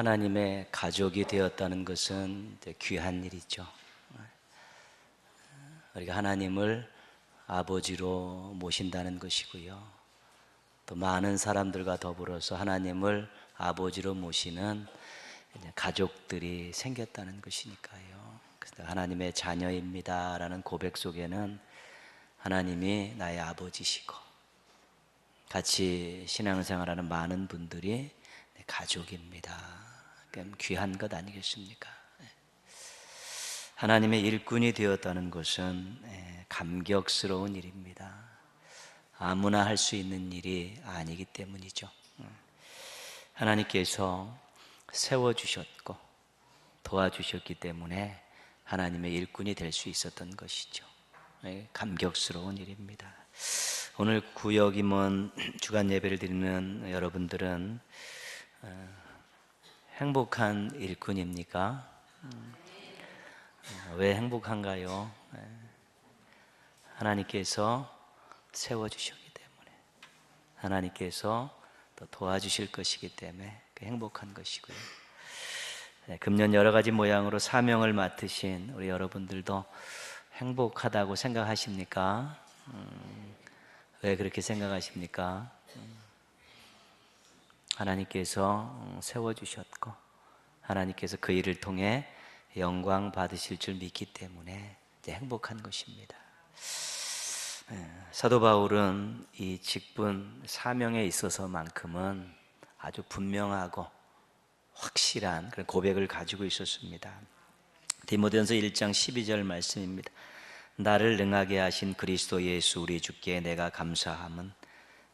하나님의 가족이 되었다는 것은 귀한 일이죠. 우리가 하나님을 아버지로 모신다는 것이고요. 또 많은 사람들과 더불어서 하나님을 아버지로 모시는 가족들이 생겼다는 것이니까요. 그래서 하나님의 자녀입니다라는 고백 속에는 하나님이 나의 아버지시고 같이 신앙생활하는 많은 분들이 가족입니다. 귀한 것 아니겠습니까? 하나님의 일꾼이 되었다는 것은 감격스러운 일입니다. 아무나 할 수 있는 일이 아니기 때문이죠. 하나님께서 세워주셨고 도와주셨기 때문에 하나님의 일꾼이 될 수 있었던 것이죠. 감격스러운 일입니다. 오늘 구역임원 주간 예배를 드리는 여러분들은 행복한 일꾼입니까? 왜 행복한가요? 하나님께서 세워주셨기 때문에, 하나님께서 또 도와주실 것이기 때문에 행복한 것이고요. 금년 여러 가지 모양으로 사명을 맡으신 우리 여러분들도 행복하다고 생각하십니까? 왜 그렇게 생각하십니까? 하나님께서 세워주셨고 하나님께서 그 일을 통해 영광 받으실 줄 믿기 때문에 이제 행복한 것입니다. 사도 바울은 이 직분 사명에 있어서만큼은 아주 분명하고 확실한 그런 고백을 가지고 있었습니다. 디모데전서 1장 12절 말씀입니다. 나를 능하게 하신 그리스도 예수 우리 주께 내가 감사함은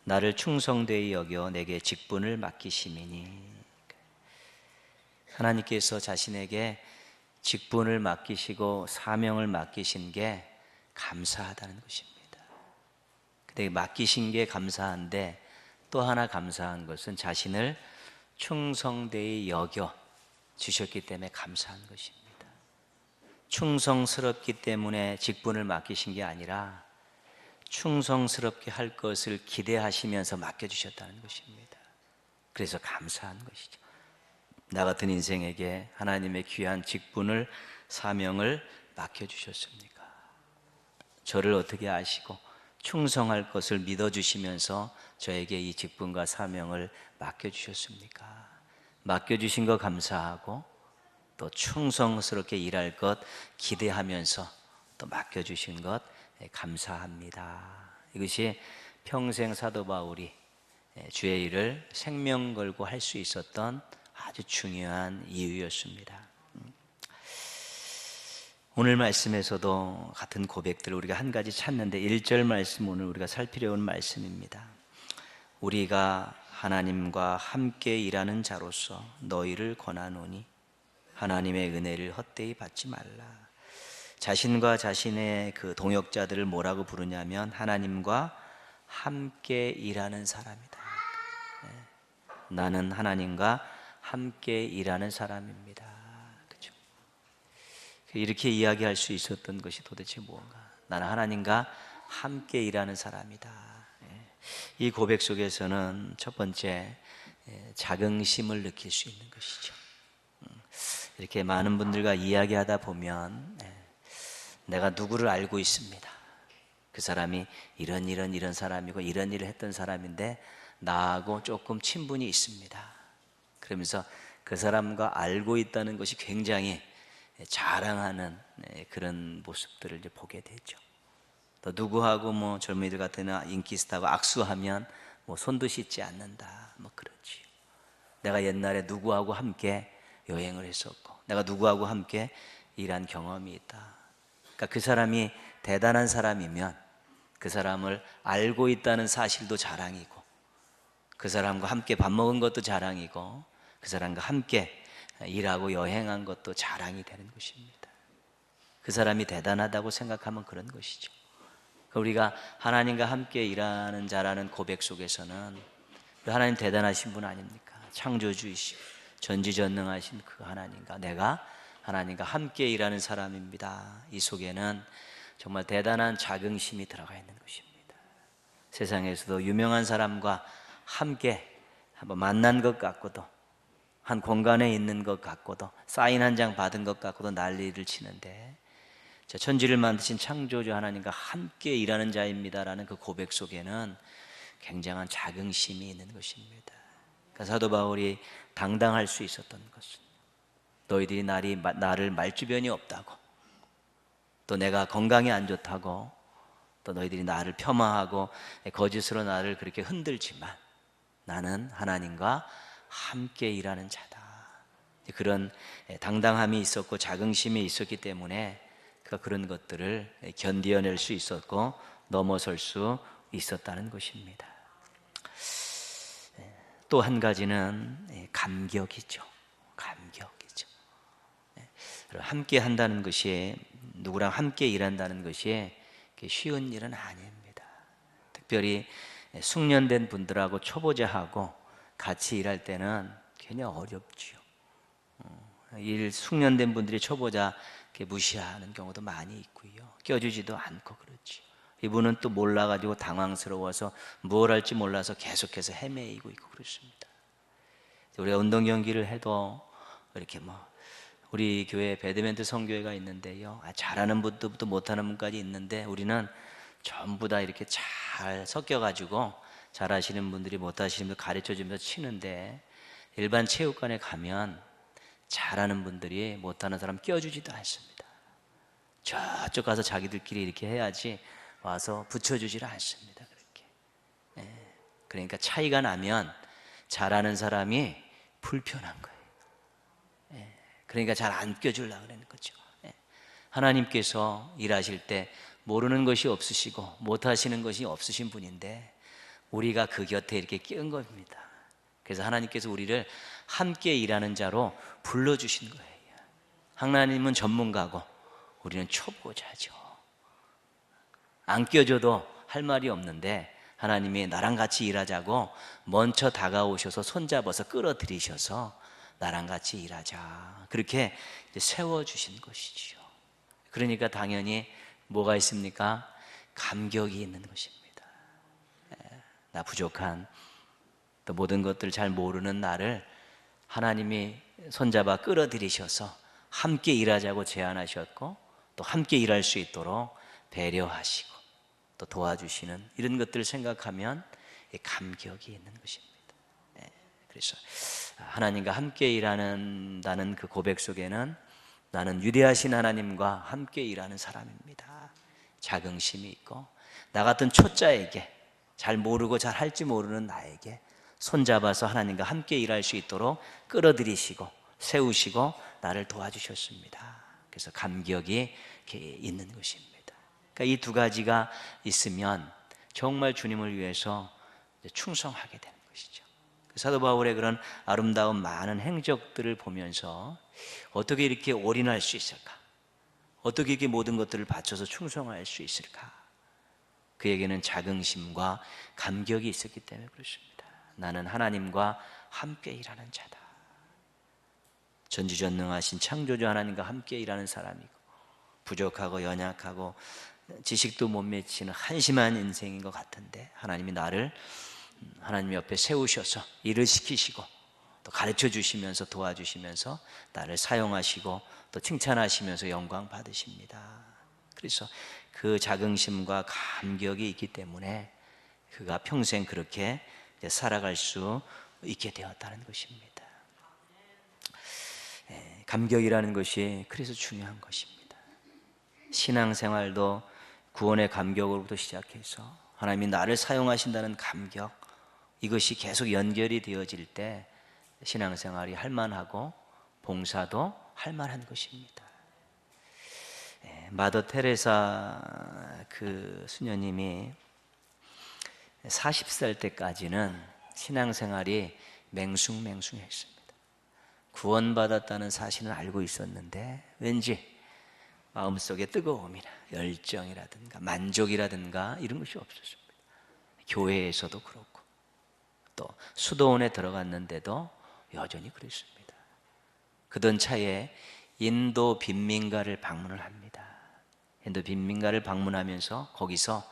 나를 충성되이 여겨 내게 직분을 맡기심이니. 하나님께서 자신에게 직분을 맡기시고 사명을 맡기신 게 감사하다는 것입니다. 근데 맡기신 게 감사한데 또 하나 감사한 것은 자신을 충성되이 여겨 주셨기 때문에 감사한 것입니다. 충성스럽기 때문에 직분을 맡기신 게 아니라 충성스럽게 할 것을 기대하시면서 맡겨주셨다는 것입니다. 그래서 감사한 것이죠. 나 같은 인생에게 하나님의 귀한 직분을 사명을 맡겨주셨습니까? 저를 어떻게 아시고 충성할 것을 믿어주시면서 저에게 이 직분과 사명을 맡겨주셨습니까? 맡겨주신 것 감사하고 또 충성스럽게 일할 것 기대하면서 또 맡겨주신 것 감사합니다. 이것이 평생 사도 바울이 주의 일을 생명 걸고 할 수 있었던 아주 중요한 이유였습니다. 오늘 말씀에서도 같은 고백들을 우리가 한 가지 찾는데 1절 말씀 오늘 우리가 살피려온 말씀입니다. 우리가 하나님과 함께 일하는 자로서 너희를 권하노니 하나님의 은혜를 헛되이 받지 말라. 자신과 자신의 그 동역자들을 뭐라고 부르냐면 하나님과 함께 일하는 사람이다. 나는 하나님과 함께 일하는 사람입니다. 그렇죠? 이렇게 이야기할 수 있었던 것이 도대체 무엇인가? 나는 하나님과 함께 일하는 사람이다. 이 고백 속에서는 첫 번째 자긍심을 느낄 수 있는 것이죠. 이렇게 많은 분들과 이야기하다 보면 내가 누구를 알고 있습니다. 그 사람이 이런 사람이고 이런 일을 했던 사람인데 나하고 조금 친분이 있습니다. 그러면서 그 사람과 알고 있다는 것이 굉장히 자랑하는 그런 모습들을 이제 보게 되죠. 또 누구하고 젊은이들 같은 인기 스타하고 악수하면 손도 씻지 않는다. 그렇지요. 내가 옛날에 누구하고 함께 여행을 했었고 내가 누구하고 함께 일한 경험이 있다. 그러니까 그 사람이 대단한 사람이면 그 사람을 알고 있다는 사실도 자랑이고 그 사람과 함께 밥 먹은 것도 자랑이고 그 사람과 함께 일하고 여행한 것도 자랑이 되는 것입니다. 그 사람이 대단하다고 생각하면 그런 것이죠. 우리가 하나님과 함께 일하는 자라는 고백 속에서는 하나님 대단하신 분 아닙니까? 창조주이시고 전지전능하신 그 하나님과 내가 하나님과 함께 일하는 사람입니다. 이 속에는 정말 대단한 자긍심이 들어가 있는 것입니다. 세상에서도 유명한 사람과 함께 한번 만난 것 같고도 한 공간에 있는 것 같고도, 사인 한 장 받은 것 같고도 난리를 치는데, 천지를 만드신 창조주 하나님과 함께 일하는 자입니다라는 그 고백 속에는 굉장한 자긍심이 있는 것입니다. 그러니까 사도 바울이 당당할 수 있었던 것은, 너희들이 나를 말주변이 없다고, 또 내가 건강이 안 좋다고, 또 너희들이 나를 폄하하고 거짓으로 나를 그렇게 흔들지만 나는 하나님과 함께 일하는 자다. 그런 당당함이 있었고 자긍심이 있었기 때문에 그가 그런 것들을 견디어낼 수 있었고 넘어설 수 있었다는 것입니다. 또 한 가지는 감격이죠. 감격이죠. 함께 한다는 것이, 누구랑 함께 일한다는 것이 쉬운 일은 아닙니다. 특별히 숙련된 분들하고 초보자하고 같이 일할 때는 굉장히 어렵죠. 숙련된 분들이 초보자 무시하는 경우도 많이 있고요. 껴주지도 않고 그렇죠. 이분은 또 몰라가지고 당황스러워서 뭘 할지 몰라서 계속해서 헤매이고 있고 그렇습니다. 우리가 운동 경기를 해도 이렇게 우리 교회 배드민턴 성교회가 있는데요, 잘하는 분부터 못하는 분까지 있는데 우리는 전부 다 이렇게 잘 섞여가지고 잘하시는 분들이 못하시는 분들 가르쳐주면서 치는데, 일반 체육관에 가면 잘하는 분들이 못하는 사람 껴주지도 않습니다. 저쪽 가서 자기들끼리 이렇게 해야지 와서 붙여주질 않습니다. 그렇게. 그러니까 차이가 나면 잘하는 사람이 불편한 거예요. 그러니까 잘 안 껴주려고 그러는 거죠. 하나님께서 일하실 때 모르는 것이 없으시고 못하시는 것이 없으신 분인데 우리가 그 곁에 이렇게 끼운 겁니다. 그래서 하나님께서 우리를 함께 일하는 자로 불러주신 거예요. 하나님은 전문가고 우리는 초보자죠. 안 껴줘도 할 말이 없는데 하나님이 나랑 같이 일하자고 먼저 다가오셔서 손잡아서 끌어들이셔서 나랑 같이 일하자, 그렇게 세워주신 것이죠. 그러니까 당연히 뭐가 있습니까? 감격이 있는 것입니다. 나 부족한, 또 모든 것들을 잘 모르는 나를 하나님이 손잡아 끌어들이셔서 함께 일하자고 제안하셨고, 또 함께 일할 수 있도록 배려하시고 또 도와주시는 이런 것들을 생각하면 감격이 있는 것입니다. 그래서 하나님과 함께 일한다는 그 고백 속에는 나는 위대하신 하나님과 함께 일하는 사람입니다, 자긍심이 있고, 나 같은 초짜에게, 잘 모르고 잘 할지 모르는 나에게 손잡아서 하나님과 함께 일할 수 있도록 끌어들이시고 세우시고 나를 도와주셨습니다. 그래서 감격이 있는 것입니다. 그러니까 이 두 가지가 있으면 정말 주님을 위해서 충성하게 되는 것이죠. 사도 바울의 그런 아름다운 많은 행적들을 보면서 어떻게 이렇게 올인할 수 있을까? 어떻게 이렇게 모든 것들을 바쳐서 충성할 수 있을까? 그에게는 자긍심과 감격이 있었기 때문에 그렇습니다. 나는 하나님과 함께 일하는 자다. 전지전능하신 창조주 하나님과 함께 일하는 사람이고, 부족하고 연약하고 지식도 못 미치는 한심한 인생인 것 같은데 하나님이 나를 하나님 옆에 세우셔서 일을 시키시고 또 가르쳐 주시면서 도와주시면서 나를 사용하시고 또 칭찬하시면서 영광 받으십니다. 그래서 그 자긍심과 감격이 있기 때문에 그가 평생 그렇게 살아갈 수 있게 되었다는 것입니다. 감격이라는 것이 그래서 중요한 것입니다. 신앙생활도 구원의 감격으로부터 시작해서 하나님이 나를 사용하신다는 감격, 이것이 계속 연결이 되어질 때 신앙생활이 할만하고 봉사도 할만한 것입니다. 마더 테레사 그 수녀님이 40살 때까지는 신앙생활이 맹숭맹숭했습니다. 구원받았다는 사실은 알고 있었는데 왠지 마음속에 뜨거움이나 열정이라든가 만족이라든가 이런 것이 없었습니다. 교회에서도 그렇고 또 수도원에 들어갔는데도 여전히 그랬습니다. 그던 차에 인도 빈민가를 방문을 합니다. 인도 빈민가를 방문하면서 거기서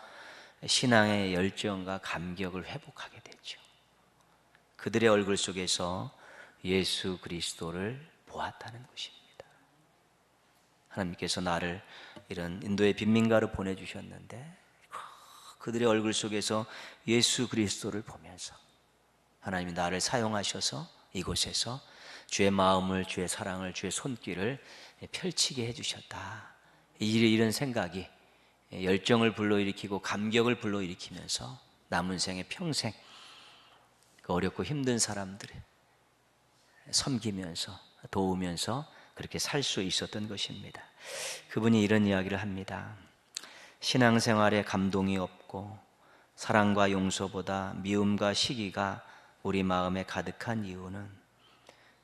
신앙의 열정과 감격을 회복하게 되죠. 그들의 얼굴 속에서 예수 그리스도를 보았다는 것입니다. 하나님께서 나를 이런 인도의 빈민가로 보내주셨는데 그들의 얼굴 속에서 예수 그리스도를 보면서 하나님이 나를 사용하셔서 이곳에서 주의 마음을, 주의 사랑을, 주의 손길을 펼치게 해주셨다. 이런 생각이 열정을 불러일으키고 감격을 불러일으키면서 남은 생에 평생 그 어렵고 힘든 사람들을 섬기면서 도우면서 그렇게 살 수 있었던 것입니다. 그분이 이런 이야기를 합니다. 신앙생활에 감동이 없고 사랑과 용서보다 미움과 시기가 우리 마음에 가득한 이유는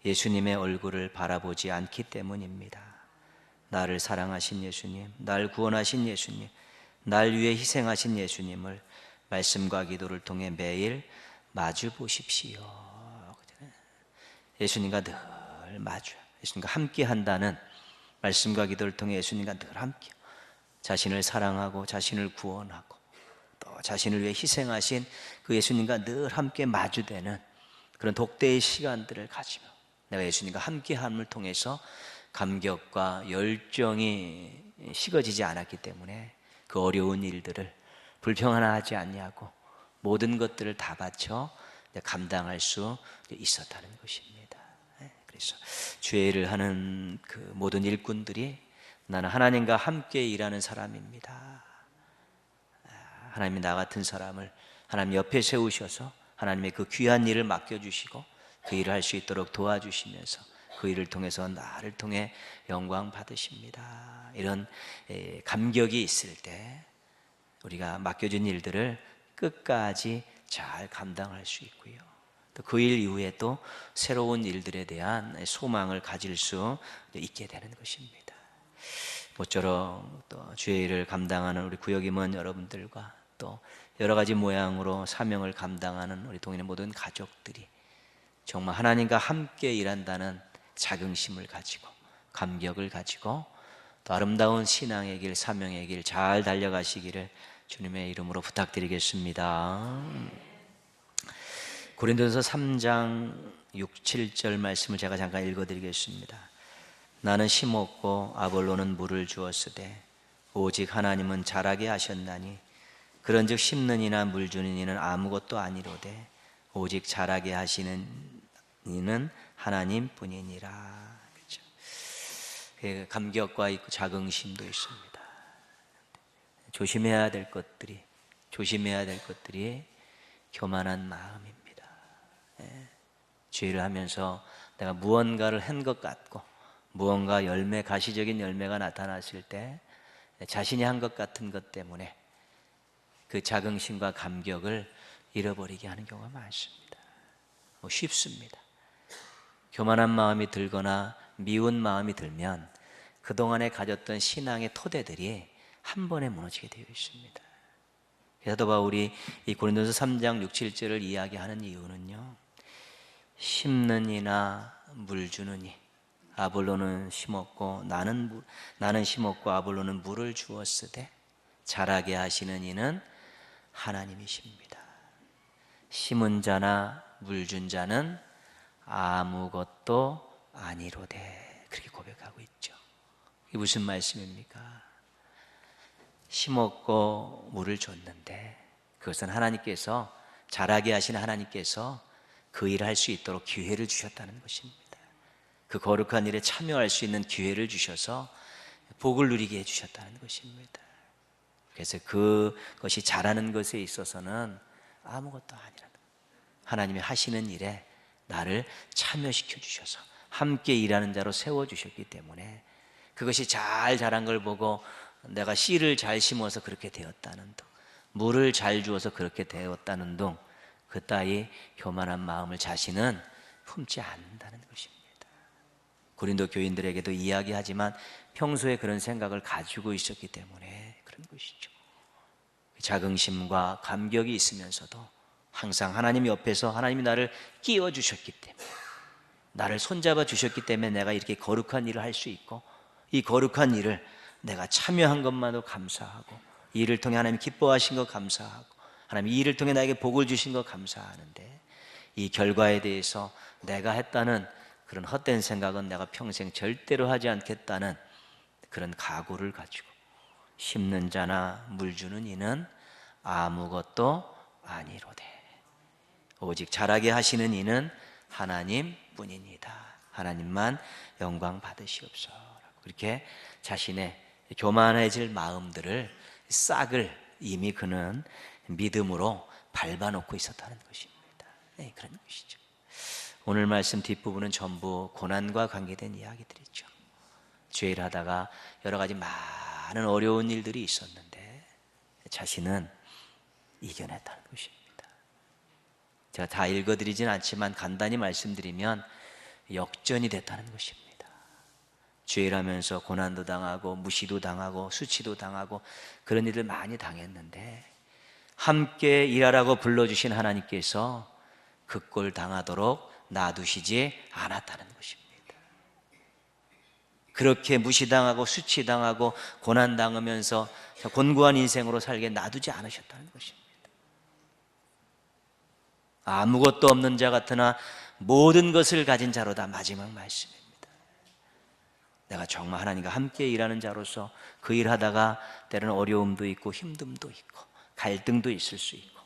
예수님의 얼굴을 바라보지 않기 때문입니다. 나를 사랑하신 예수님, 날 구원하신 예수님, 날 위해 희생하신 예수님을 말씀과 기도를 통해 매일 마주 보십시오. 예수님과 늘 마주, 예수님과 함께 한다는 말씀과 기도를 통해 예수님과 늘 함께 자신을 사랑하고 자신을 구원하고 또 자신을 위해 희생하신 그 예수님과 늘 함께 마주되는 그런 독대의 시간들을 가지며 내가 예수님과 함께함을 통해서 감격과 열정이 식어지지 않았기 때문에 그 어려운 일들을 불평하지 않냐고 모든 것들을 다 바쳐 감당할 수 있었다는 것입니다. 그래서 주의 일을 하는 그 모든 일꾼들이 나는 하나님과 함께 일하는 사람입니다. 하나님이 나 같은 사람을 하나님 옆에 세우셔서 하나님의 그 귀한 일을 맡겨주시고 그 일을 할 수 있도록 도와주시면서 그 일을 통해서 나를 통해 영광 받으십니다. 이런 감격이 있을 때 우리가 맡겨진 일들을 끝까지 잘 감당할 수 있고요. 또 그 일 이후에 또 새로운 일들에 대한 소망을 가질 수 있게 되는 것입니다. 모쪼록 또 주의 일을 감당하는 우리 구역임원 여러분들과 또 여러 가지 모양으로 사명을 감당하는 우리 동인의 모든 가족들이 정말 하나님과 함께 일한다는 자긍심을 가지고 감격을 가지고 또 아름다운 신앙의 길, 사명의 길 잘 달려가시기를 주님의 이름으로 부탁드리겠습니다. 고린도전서 3장 6, 7절 말씀을 제가 잠깐 읽어드리겠습니다. 나는 심었고 아볼로는 물을 주었으되 오직 하나님은 자라게 하셨나니 그런즉 심는 이나 물 주는 이는 아무것도 아니로되 오직 자라게 하시는 이는 하나님뿐이니라. 그렇죠? 감격과 있고 자긍심도 있습니다. 조심해야 될 것들이 교만한 마음입니다. 주의를 하면서 내가 무언가를 한 것 같고 무언가 열매, 가시적인 열매가 나타났을 때 자신이 한 것 같은 것 때문에 그 자긍심과 감격을 잃어버리게 하는 경우가 많습니다. 쉽습니다. 교만한 마음이 들거나 미운 마음이 들면 그동안에 가졌던 신앙의 토대들이 한 번에 무너지게 되어 있습니다. 사도 바울이 이 고린도서 3장 6, 7절을 이야기하는 이유는요, 심는 이나 물 주는 이, 아볼로는 심었고 나는 심었고 아볼로는 물을 주었으되 자라게 하시는 이는 하나님이십니다. 심은 자나 물 준 자는 아무것도 아니로되 그렇게 고백하고 있죠. 이게 무슨 말씀입니까? 심었고 물을 줬는데 그것은 하나님께서 자라게 하시는 하나님께서 그 일을 할 수 있도록 기회를 주셨다는 것입니다. 그 거룩한 일에 참여할 수 있는 기회를 주셔서 복을 누리게 해주셨다는 것입니다. 그래서 그것이 자라는 것에 있어서는 아무것도 아니라는 거예요. 하나님이 하시는 일에 나를 참여시켜 주셔서 함께 일하는 자로 세워주셨기 때문에 그것이 잘 자란 걸 보고 내가 씨를 잘 심어서 그렇게 되었다는 둥, 물을 잘 주어서 그렇게 되었다는 둥, 그따위 교만한 마음을 자신은 품지 않는다는 것입니다. 고린도 교인들에게도 이야기하지만 평소에 그런 생각을 가지고 있었기 때문에 그런 것이죠. 자긍심과 감격이 있으면서도 항상 하나님 옆에서 하나님이 나를 끼워주셨기 때문에, 나를 손잡아 주셨기 때문에 내가 이렇게 거룩한 일을 할 수 있고, 이 거룩한 일을 내가 참여한 것만도 감사하고, 이 일을 통해 하나님 기뻐하신 것 감사하고, 하나님 이 일을 통해 나에게 복을 주신 것 감사하는데, 이 결과에 대해서 내가 했다는 그런 헛된 생각은 내가 평생 절대로 하지 않겠다는 그런 각오를 가지고 심는 자나 물 주는 이는 아무것도 아니로되 오직 자라게 하시는 이는 하나님뿐이니이다. 하나님만 영광 받으시옵소서. 그렇게 자신의 교만해질 마음들을 싹을 이미 그는 믿음으로 밟아놓고 있었다는 것입니다. 네, 그런 것이죠. 오늘 말씀 뒷부분은 전부 고난과 관계된 이야기들이죠. 죄를 하다가 여러 가지 많은 어려운 일들이 있었는데 자신은 이겨냈다는 것입니다. 제가 다 읽어드리진 않지만 간단히 말씀드리면 역전이 됐다는 것입니다. 죄를 하면서 고난도 당하고 무시도 당하고 수치도 당하고 그런 일을 많이 당했는데 함께 일하라고 불러주신 하나님께서 그 꼴 당하도록 놔두시지 않았다는 것입니다. 그렇게 무시당하고 수치당하고 고난당하면서 곤고한 인생으로 살게 놔두지 않으셨다는 것입니다. 아무것도 없는 자 같으나 모든 것을 가진 자로다. 마지막 말씀입니다. 내가 정말 하나님과 함께 일하는 자로서 그 일하다가 때로는 어려움도 있고 힘듦도 있고 갈등도 있을 수 있고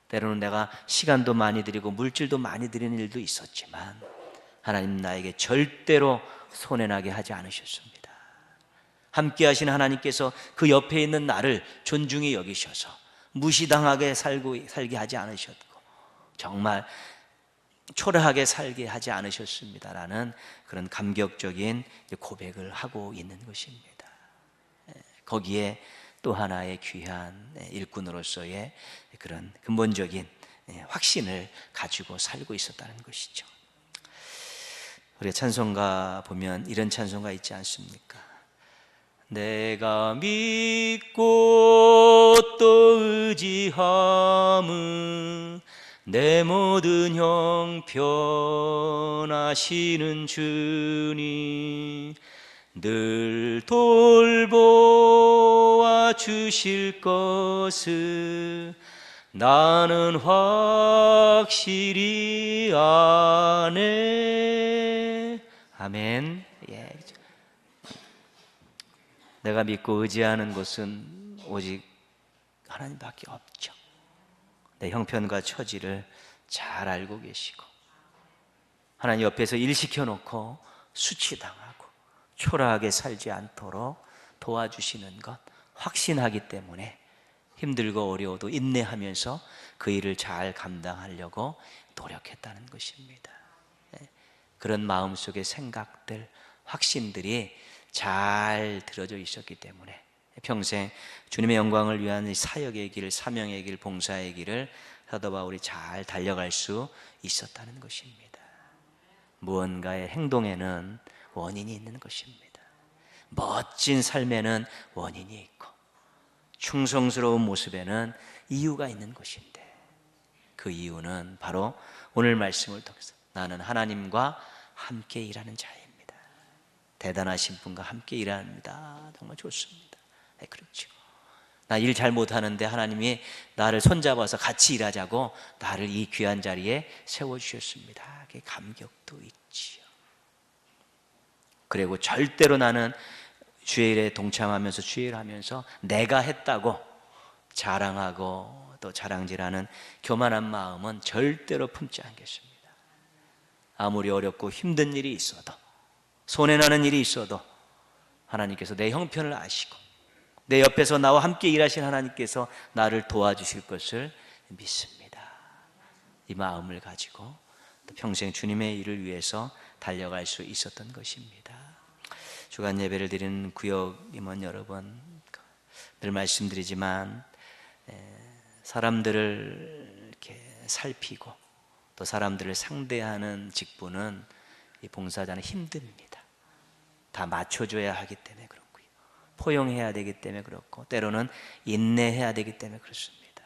때로는 내가 시간도 많이 들이고 물질도 많이 들이는 일도 있었지만 하나님 나에게 절대로 손해나게 하지 않으셨습니다. 함께 하신 하나님께서 그 옆에 있는 나를 존중히 여기셔서 무시당하게 살게 하지 않으셨고 정말 초라하게 살게 하지 않으셨습니다라는 그런 감격적인 고백을 하고 있는 것입니다. 거기에 또 하나의 귀한 일꾼으로서의 그런 근본적인 확신을 가지고 살고 있었다는 것이죠. 우리가 찬송가 보면 이런 찬송가 있지 않습니까? 내가 믿고 또 의지함은 내 모든 형편하시는 주님 늘 돌보아 주실 것을 나는 확실히 아네. 아멘. 예. 내가 믿고 의지하는 것은 오직 하나님밖에 없죠. 내 형편과 처지를 잘 알고 계시고 하나님 옆에서 일 시켜놓고 수치당하고 초라하게 살지 않도록 도와주시는 것 확신하기 때문에 힘들고 어려워도 인내하면서 그 일을 잘 감당하려고 노력했다는 것입니다. 그런 마음속의 생각들, 확신들이 잘 들어져 있었기 때문에 평생 주님의 영광을 위한 사역의 길, 사명의 길, 봉사의 길을 사도 바울이 잘 달려갈 수 있었다는 것입니다. 무언가의 행동에는 원인이 있는 것입니다. 멋진 삶에는 원인이 있고 충성스러운 모습에는 이유가 있는 것인데 그 이유는 바로 오늘 말씀을 통해서 나는 하나님과 함께 일하는 자입니다. 대단하신 분과 함께 일합니다. 정말 좋습니다. 네, 그렇죠. 나 일 잘 못하는데 하나님이 나를 손잡아서 같이 일하자고 나를 이 귀한 자리에 세워주셨습니다. 그게 감격도 있지요. 그리고 절대로 나는 주의 일에 동참하면서 주의 일을 하면서 내가 했다고 자랑하고 또 자랑질하는 교만한 마음은 절대로 품지 않겠습니다. 아무리 어렵고 힘든 일이 있어도 손해나는 일이 있어도 하나님께서 내 형편을 아시고 내 옆에서 나와 함께 일하신 하나님께서 나를 도와주실 것을 믿습니다. 이 마음을 가지고 또 평생 주님의 일을 위해서 달려갈 수 있었던 것입니다. 주간 예배를 드리는 구역 임원 여러분, 늘 말씀드리지만 사람들을 이렇게 살피고 또 사람들을 상대하는 직분은 이 봉사자는 힘듭니다. 다 맞춰줘야 하기 때문에 그렇고요. 포용해야 되기 때문에 그렇고 때로는 인내해야 되기 때문에 그렇습니다.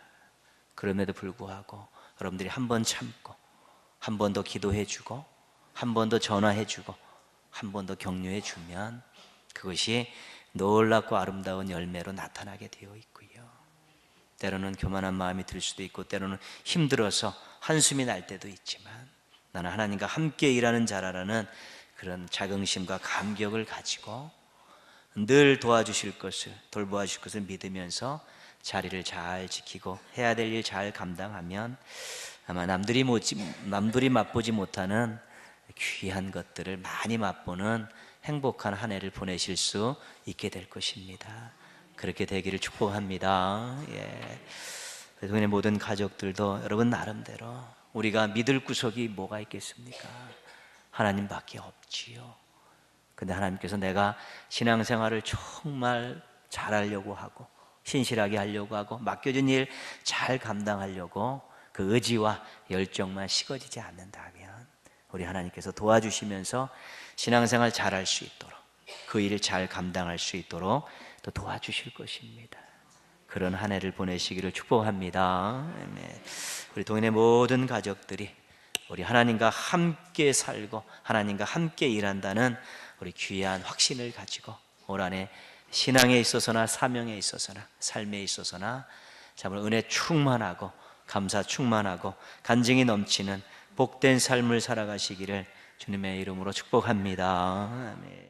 그럼에도 불구하고 여러분들이 한 번 참고 한 번 더 기도해주고 한 번 더 전화해주고 한 번 더 격려해주면 그것이 놀랍고 아름다운 열매로 나타나게 되어 있고요. 때로는 교만한 마음이 들 수도 있고 때로는 힘들어서 한숨이 날 때도 있지만 나는 하나님과 함께 일하는 자라는 그런 자긍심과 감격을 가지고 늘 도와주실 것을, 돌보아 주실 것을 믿으면서 자리를 잘 지키고 해야 될 일 잘 감당하면 아마 남들이 맛보지 못하는 귀한 것들을 많이 맛보는 행복한 한 해를 보내실 수 있게 될 것입니다. 그렇게 되기를 축복합니다. 예. 동네 모든 가족들도 여러분 나름대로 우리가 믿을 구석이 뭐가 있겠습니까? 하나님밖에 없지요. 근데 하나님께서 내가 신앙생활을 정말 잘하려고 하고 신실하게 하려고 하고 맡겨진 일 잘 감당하려고 그 의지와 열정만 식어지지 않는다면 우리 하나님께서 도와주시면서 신앙생활 잘할 수 있도록 그 일을 잘 감당할 수 있도록 또 도와주실 것입니다. 그런 한 해를 보내시기를 축복합니다. 우리 동인의 모든 가족들이 우리 하나님과 함께 살고 하나님과 함께 일한다는 우리 귀한 확신을 가지고 올 한해 신앙에 있어서나 사명에 있어서나 삶에 있어서나 정말 은혜 충만하고 감사 충만하고 간증이 넘치는 복된 삶을 살아가시기를 주님의 이름으로 축복합니다. 아멘.